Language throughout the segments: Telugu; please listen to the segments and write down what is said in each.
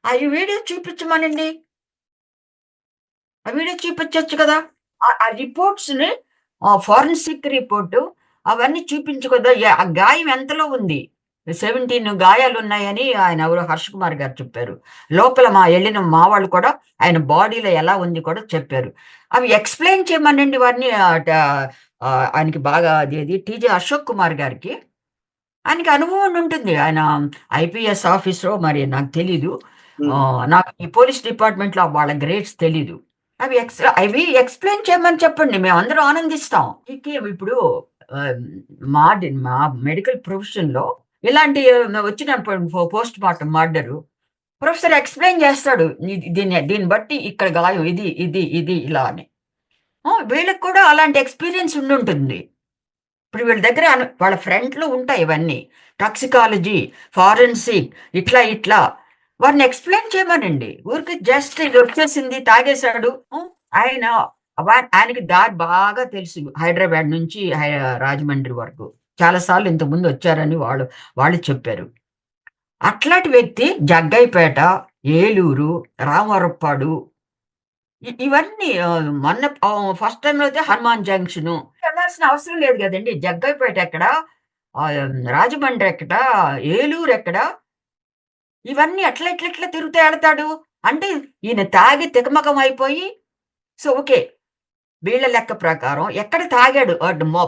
ఈ వీడియో చూపించమనండి. ఆ వీడియో చూపించొచ్చు కదా! ఆ రిపోర్ట్స్‌ని ఫోరెన్సిక్ రిపోర్టు అవన్నీ చూపించు కదా! ఆ గాయం ఎంతలో ఉంది? 17 గాయాలున్నాయని ఆయన ఎవరో 'హర్ష్ కుమార్' గారు చెప్పారు. లోపల ఎళ్ళిన మా వాళ్ళు కూడా ఆయన బాడీలో ఎలా ఉంది కూడా చెప్పారు. అవి ఎక్స్‌ప్లెయిన్ చేయమనండి వారిని ఆయనకి బాగా అదేది 'టీజే అశోక్ కుమార్' గారికి. ఆయనకి అనుభవం ఉండుంటుంది. ఆయన ఐపీఎస్ ఆఫీసరో మరి నాకు తెలీదు. హ్మ్. నాకు ఈ పోలీస్ డిపార్ట్‌మెంట్‌లో వాళ్ళ గ్రేడ్స్ తెలీదు. అవి ఎక్స్‌ప్లెయిన్ చేయమని చెప్పండి. మేమందరం ఆనందిస్తాం. ఇప్పుడు ఆహ్, మా మెడికల్ ప్రొఫెషన్‌లో ఇలాంటి వచ్చినప్పుడు post mortem murder professor explain చేస్తాడు. దీన్ని బట్టి ఇక్కడ గాయం ఇది ఇలా అని. వీళ్ళకి కూడా అలాంటి ఎక్స్‌పీరియన్స్ ఉండుంటుంది. ఇప్పుడు వీళ్ళ దగ్గర వాళ్ళ ఫ్రంట్‌లో ఉంటాయి ఇవన్నీ. టాక్సికాలజీ, ఫారెన్సిక్ ఇట్లా వారిని ఎక్స్‌ప్లెయిన్ చేయమనండి. ఊరికే జస్ట్ ఇది వచ్చేసింది, తాగేసాడు. ఆయన ఆయనకి దారి బాగా తెలుసు. హైదరాబాద్ నుంచి రాజమండ్రి వరకు. చాలా సార్లు ఇంతకుముందు వచ్చారని వాళ్ళు చెప్పారు. అట్లాంటి వ్యక్తి జగ్గయ్యపేట, ఏలూరు, రామవరప్పాడు ఇవన్నీ ఫస్ట్ టైమ్‌లో అయితే హనుమాన్ జంక్షను. వెళ్ళాల్సిన అవసరం లేదు గదండీ! జగ్గయ్యపేట ఎక్కడ? రాజమండ్రి ఎక్కడ? ఏలూరు ఎక్కడ? ఇవన్నీ ఎట్లా తిరుగుతా ఎడతాడు? అంటే ఈయన తాగి తికమకం అయిపోయి ఓకే. వీళ్ళ లెక్క ప్రకారం ఎక్కడ తాగాడు?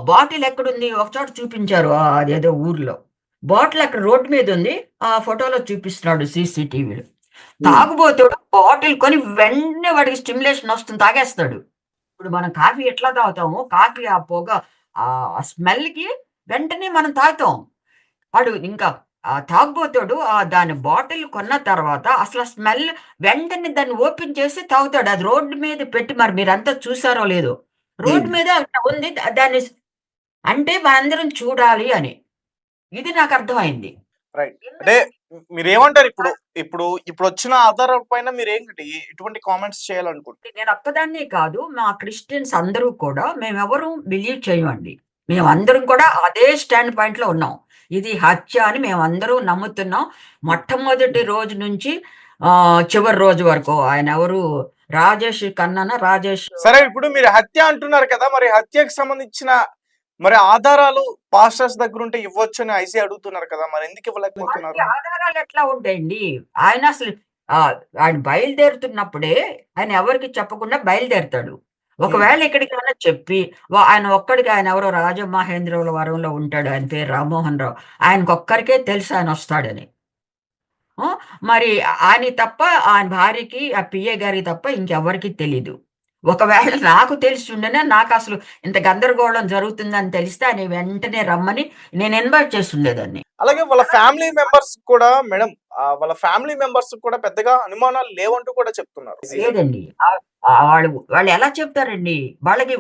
బాటిల్ ఎక్కడుంది? ఒక చోట చూపించారు. అదేదో ఊర్లో. బాటిల్ అక్కడ రోడ్డు మీదుంది. ఆ ఫోటోలో చూపిస్తున్నాడు సీసీటీవీలో. హ్మ్. తాగుబోతోడు బాటిల్ కొని వెంటనే వాడికి స్టిమ్యులేషన్ వస్తుంది తాగేస్తాడు. ఇప్పుడు మనం కాఫీ ఎట్లా తాగుతామో, కాఫీ ఆ పొగ ఆ స్మెల్‌కి వెంటనే మనం తాగుతాం. వాడు ఇంకా తాగుబోతోడు దాని బాటిల్ కొన్న తర్వాత అసల స్మెల్ వెంటనే దాన్ని ఓపెన్ చేసి తాగుతాడు. అది రోడ్డు మీద పెట్టి మరి మీరంతా చూసారో లేదో. రోడ్డు హ్మ్. మీద అట్లా ఉంది. దాన్ని అంటే మనందరం చూడాలి అని. ఇది నాకర్థమైంది. రైట్. అంటే ఎందుకు మీరేమంటారు ఇప్పుడు? ఇప్పుడొచ్చిన ఆధారాల పైన ఎటువంటి కామెంట్స్ చేయాలనుకుంటున్నారు? నేనొక్కదాన్నే కాదు. మా క్రిస్టియన్స్ అందరూ కూడా మేమెవరు బిలీవ్ చేయమండి. మేమందరం కూడా అదే స్టాండ్ పాయింట్‌లో ఉన్నాం. ఇది హత్య అని మేమందరం నమ్ముతున్నాం. మొట్టమొదటి రోజు నుంచి చివరి రోజు వరకు. ఆయనెవరు రాజేష్ ఖన్నానా? రాజేష్ సరే, ఇప్పుడు మీరు హత్య అంటున్నారు కదా! మరి హత్యకి సంబంధించిన ఆధారాలు పాస్టర్స్ దగ్గరుంటే ఇవ్వొచ్చని ఐసీ అడుగుతున్నారు కదా! మరెందుకు వాడికి ఇవ్వలేకపోతున్నారు? ఆధారాలెట్లా ఉంటాయండి? ఆయన అసలు ఆయన బయలుదేరుతున్నప్పుడే ఆయన ఎవరికీ చెప్పకుండా బయలుదేరతాడు. హ్మ్. ఒకవేళ ఎక్కడికైనా చెప్పి ఆయన ఒక్కడికి ఆయనెవరో రాజమహేంద్రవరంలో ఉంటాడు. ఆయన పేరు రామ్మోహన్ రావు. ఆయనకొక్కరికే తెలుసు ఆయనొస్తాడని. ఆ! మరి ఆయనకి తప్ప ఆయన భార్యకి, ఆ పిఏ గారికి తప్ప ఇంకెవ్వరికీ తెలీదు. ఒకవేళ నాకు తెలిసుండేనే నాకసలు ఇంత గందరగోళం జరుగుతుందని తెలిస్తే ఆయన వెంటనే రమ్మని నేను ఇన్వైట్ చేసుండేదాన్ని. అలాగే వాళ్ళ ఫ్యామిలీ మెంబర్స్ కూడా మేడం, వాళ్ళ ఫ్యామిలీ మెంబర్స్ కూడా పెద్దగా అనుమానాలు లేవంటూ కూడా చెప్తున్నారు. లేదండి. వాళ్ళెలా చెప్తారండి? వాళ్ళకి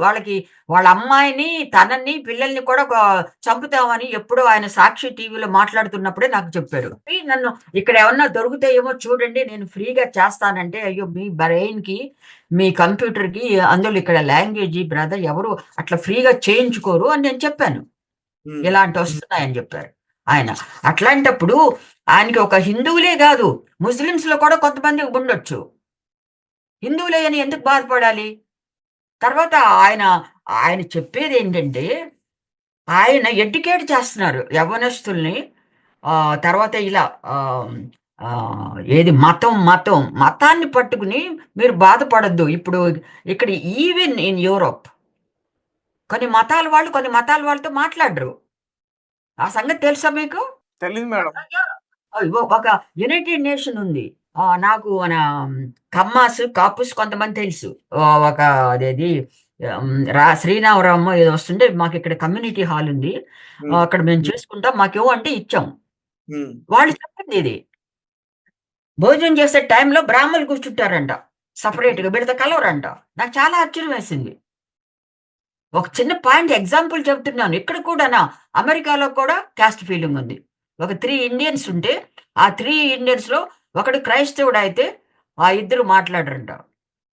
వాళ్ళ అమ్మాయిని, తనని, పిల్లల్ని కూడా చంపుతామని ఎప్పుడో ఆయన 'సాక్షి' టీవీలో మాట్లాడుతున్నప్పుడే నాకు చెప్పారు. నన్ను ఇక్కడ ఏమన్నా దొరుకుతాయేమో చూడండి నేను ఫ్రీగా చేస్తానంటే, అయ్యో! మీ బ్రెయిన్‌కి, మీ కంప్యూటర్‌కి అందులో ఇక్కడ లాంగ్వేజి బ్రదర్ ఎవరు అట్లా ఫ్రీగా చేయించుకోరు అని నేను చెప్పాను. హ్మ్. ఇలాంటొస్తున్నాయని జెప్పారు ఆయన. అట్లాంటప్పుడు ఆయనకి ఒక హిందువులే గాదు, ముస్లిమ్స్‌లో కూడా కొంతమంది ఉండొచ్చు. హిందువులే అని ఎందుకు బాధపడాలి? తర్వాత ఆయన, ఆయన చెప్పేదేంటంటే, ఆయన ఎడ్యుకేట్ చేస్తున్నారు యవ్వనస్తుల్ని. తర్వాత ఇలా ఆహ్, ఏది మతాన్ని పట్టుకుని మీరు బాధపడొద్దు. ఇప్పుడు ఇక్కడ ఈవెన్ ఇన్ యూరోప్ కొన్ని మతాల వాళ్ళతో మాట్లాడరు. ఆ సంగతి తెలుసా మీకు? తెలీదు మేడం. ఒక యునైటెడ్ నేషన్ ఉంది. నాకు కాపుస్ కొంతమంది తెలుసు. ఒక అదేది శ్రీరామనవమో ఏదో వస్తుంటే మాకిక్కడ కమ్యూనిటీ హాల్ ఉంది. హ్మ్. అక్కడ మేము చేసుకుంటాం. మాకివ్వంటే ఇచ్చాం. హ్మ్. వాళ్ళు చెప్పిందిది. భోజనం చేసే టైంలో బ్రాహ్మలు కూర్చుంటారంట. సెపరేట్‌గా వీళ్ళతో కలవరంట. నాకు చాలా ఆశ్చర్యం వేసింది. ఒక చిన్న పాయింట్ ఎగ్జాంపుల్ చెప్తున్నాను. ఇక్కడ కూడానా అమెరికాలో కూడా కాస్ట్ ఫీలింగ్ ఉంది. ఒక 3 ఇండియన్స్ ఉంటే, ఆ 3 ఇండియన్స్‌లో ఒకడు క్రైస్తవుడైతే, ఆ ఇద్దరు మాట్లాడరంట.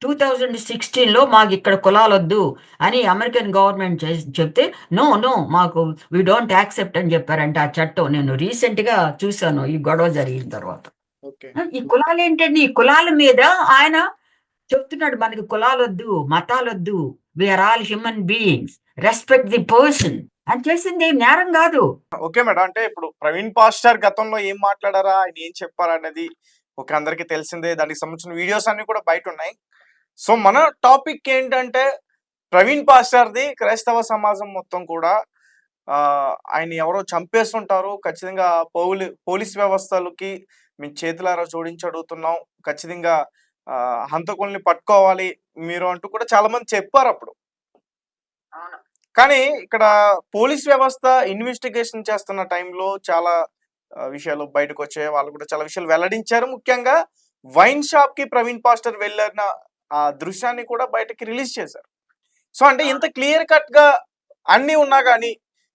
2016లో మాకిక్కడ కులాలొద్దు అని అమెరికన్ గవర్నమెంట్ చెప్తే, నో మాకు వి డోంట్ యాక్సెప్ట్ అని చెప్పారంట ఆ చట్టం. నేను రీసెంట్‌గా చూసాను ఈ గొడవ జరిగిన తర్వాత. ఓకే. ఈ కులాలేంటండి? ఈ కులాల మీద ఆయన చెప్తున్నాడు మనకి కులాలొద్దు, మతాలొద్దు. We are all human beings. Respect the person అని చేసింది నేరం గాదు. Okay madam. అంటే ఇప్పుడు ప్రవీణ్ పాస్టర్ గతంలో ఏం మాట్లాడారా? ఆయన ఏం చెప్పారనేది ఓకే. అందరికీ తెలిసిందే. దానికి సంబంధించిన వీడియోస్ అన్నీ కూడా బయటున్నాయి. సో, మన టాపిక్ ఏంటంటే ప్రవీణ్ పాస్టర్‌ది క్రైస్తవ సమాజం మొత్తం కూడా ఆయన్ని ఎవరో చంపేస్తుంటారు. ఖచ్చితంగా పోలీస్ వ్యవస్థలకి మేము చేతులారా జోడించి అడుగుతున్నాం. ఖచ్చితంగా హంతకుల్ని పట్టుకోవాలి మీరు అంటూ కూడా చాలా మంది చెప్పారప్పుడు. అవును. కానీ ఇక్కడ పోలీస్ వ్యవస్థ ఇన్వెస్టిగేషన్ చేస్తున్న టైంలో చాలా విషయాలు బయటకొచ్చాయి. వాళ్ళు కూడా చాలా విషయాలు వెల్లడించారు. ముఖ్యంగా వైన్ షాప్‌కి ప్రవీణ్ పాస్టర్ వెళ్ళిన ఆ దృశ్యాన్ని కూడా బయటకి రిలీజ్ చేశారు. సో, అంటే ఇంత అవును. క్లియర్ కట్‌గా అన్నీ ఉన్నా గాని,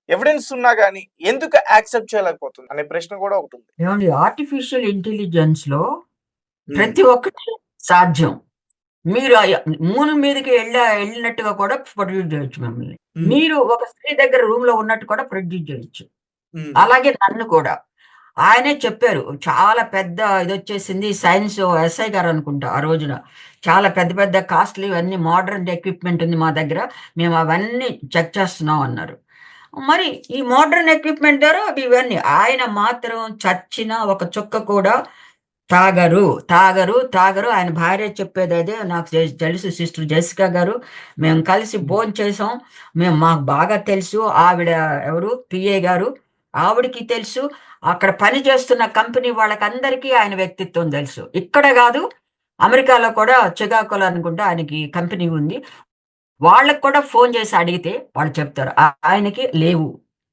ఎవిడెన్స్ ఉన్నా గాని ఎందుకు యాక్సెప్ట్ చేయలేకపోతుంది అనే ప్రశ్న కూడా ఒకటుంది. ఏవండీ ఆర్టిఫిషియల్ ఇంటెలిజెన్స్‌లో హ్మ్. ప్రతి ఒక్కటి సాధ్యం. మీరు మూన్ మీదకి ఎళ్ళినట్టుగా కూడా ప్రొడ్యూస్ చేయొచ్చు మిమ్మల్ని. హ్మ్. మీరు ఒక స్త్రీ దగ్గర రూమ్‌లో ఉన్నట్టు కూడా ప్రొడ్యూస్ చేయొచ్చు. హ్మ్. అలాగే నన్ను కూడా. ఆయనే చెప్పారు. చాలా పెద్ద ఇదొచ్చేసింది. సైన్స్ ఎస్ఐ గారనుకుంటా ఆ రోజున. చాలా పెద్ద పెద్ద కాస్ట్‌లీ ఇవన్నీ మోడర్న్ ఎక్విప్‌మెంట్ ఉంది మా దగ్గర. మేము అవన్నీ చెక్ చేస్తున్నాం అన్నారు. మరి ఈ మోడర్న్ ఎక్విప్‌మెంట్ ద్వారా ఇవన్నీ. ఆయన మాత్రం చచ్చిన ఒక చుక్క కూడా తాగరు. తాగరు, తాగరు. ఆయన భార్య చెప్పేదదే నాకు తెలుసు సిస్టర్ జెసికా గారు. మేము కలిసి హ్మ్. భోంచేసాం. మాకు బాగా తెలుసు. ఆవిడ ఎవరు పిఏ గారు. ఆవిడకి తెలుసు. అక్కడ పని చేస్తున్న కంపెనీ వాళ్ళకందరికీ ఆయన వ్యక్తిత్వం తెలుసు. ఇక్కడ గాదు, అమెరికాలో కూడా చికాగోలో అనుకుంటా ఆయనకి కంపెనీ ఉంది. వాళ్ళకి కూడా ఫోను చేసి అడిగితే వాళ్ళు చెప్తారు. ఆయనకి లేవు.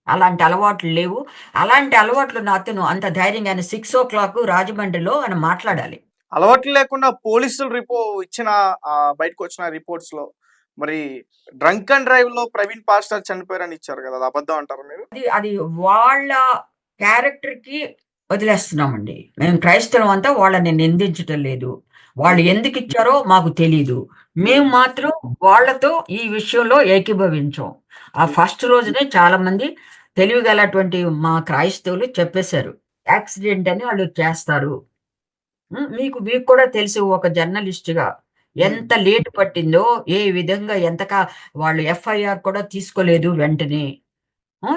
అలాంటి అలవాట్లు లేవు. అలాంటి అలవాట్లున్న అతను అంత ధైర్యంగా ఆయన 6:00 రాజమండ్రిలో ఆయన మాట్లాడాలి. అలవాట్లు లేకుండా పోలీసులు ఇచ్చిన బయటకొచ్చిన రిపోర్ట్స్‌లో మరి డ్రంక్ అండ్ డ్రైవ్‌లో ప్రవీణ్ పాస్టర్ చనిపోయారని ఇచ్చారు కదా! అది అబద్ధం అంటారా మీరు? అది వాళ్ళ క్యారెక్టర్‌కి వదిలేస్తున్నామండి. మేము క్రైస్తవం అంతా వాళ్ళని నిందించటం లేదు. వాళ్ళు ఓకే. ఎందుకిచ్చారో మాకు తెలీదు. మేము హ్మ్. మాత్రం వాళ్ళతో ఈ విషయంలో ఏకీభవించం. ఆ హ్మ్. ఫస్ట్ రోజునే చాలామంది తెలివిగలటువంటి మా క్రైస్తవులు చెప్పేశారు. యాక్సిడెంట్ అని ఆళ్ళు చేస్తారు. మీకు మీకు కూడా తెలుసు ఒక జర్నలిస్ట్‌గా హ్మ్. ఎంత లేట్ పట్టిందో, ఏ విధంగా వాళ్ళు ఎఫ్ఐఆర్ కూడా తీసుకోలేదు వెంటనే. ఆ!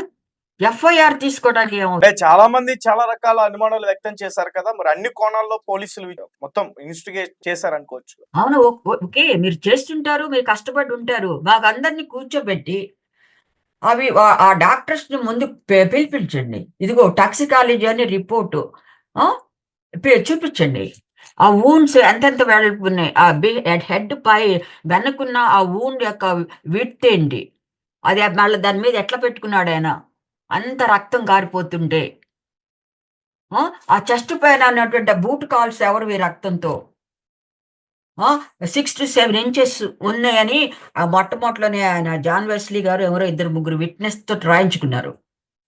ఎఫ్ఐఆర్ తీసుకోవడానికి అంటే చాలా మంది చాలా రకాల అనుమానాలు వ్యక్తం చేశారు కదా! మరి అన్ని కోణాల్లో పోలీసులు మొత్తం ఇన్వెస్టిగేట్ చేశారనుకోవచ్చు. అవును. ఓకే. మీరు చేస్తుంటారు. మీరు కష్టపడి ఉంటారు. మాకందరిని కూర్చోబెట్టి ఆ డాక్టర్స్‌ని ముందు పిలిపించండి. ఇదిగో టాక్సికాలజీ అని రిపోర్టు. ఆ! చూపించండి. ఆ వూండ్స్ ఎంతెంత వెడల్పున్నాయి. ఆ హెడ్ పై వెనకున్న ఆ వూండ్ యొక్క విడ్త్ ఏంటి? అది మళ్ళా దాని మీద ఎట్లా పెట్టుకున్నాడాయన? అంత రక్తం కారిపోతుంటే. ఆ! ఆ చెస్ట్ పైన ఉన్నటువంటి బూట్ కాల్స్ ఎవరివి రక్తంతో? ఆ! 6-7 ఇంచెస్ ఉన్నాయని మొట్టమొదట్లోనే ఆయన జాన్ వెస్లీ గారు ఎవరో ఇద్దరు ముగ్గురు విట్నెస్‌తోటి రాయించుకున్నారు.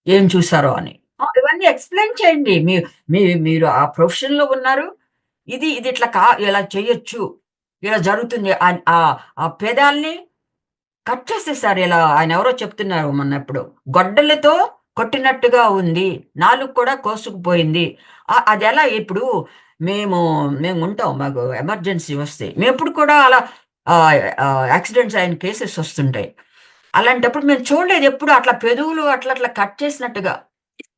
ఏం చూసారో అని. ఇవన్నీ ఎక్స్‌ప్లెయిన్ చేయండి. మీరు ఆ ప్రొఫెషన్‌లో ఉన్నారు. ఇది ఇలా చేయొచ్చు. ఇలా జరుగుతుంది. ఆ పెదాల్ని కట్ చేసేసారు ఇలా ఆయనెవరో చెప్తున్నారు మొన్నెప్పుడో. గొడ్డలితో కొట్టినట్టుగా ఉంది. నాలుక కూడా కోసుకుపోయింది. అదెలా ఇప్పుడు మేము మేముంటాం. మాకు ఎమర్జెన్సీ వస్తే. మేమెప్పుడు కూడా అలా యాక్సిడెంట్స్ అయిన కేసెస్ వస్తుంటాయి. అలాంటప్పుడు మేము చూడలేదు ఎప్పుడు అట్లా పెదవులు అట్లా కట్ చేసినట్టుగా.